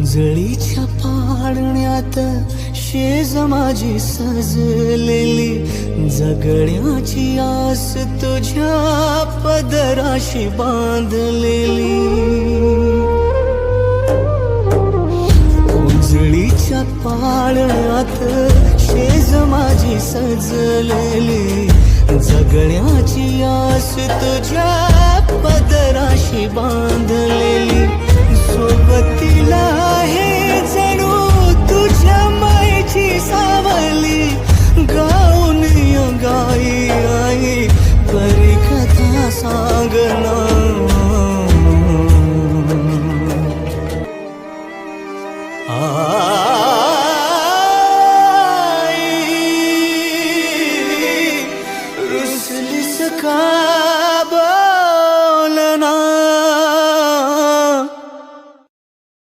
जळीच्या पाळण्यात शेज माझी सजलेली, जगण्याची आस तुझ्या पदराशी बांधलेली. उंजळीच्या पाळण्यात शेज माझी सजलेली, जगण्याची आस तुझ्या पदराशी बांधलेली. सोबतीला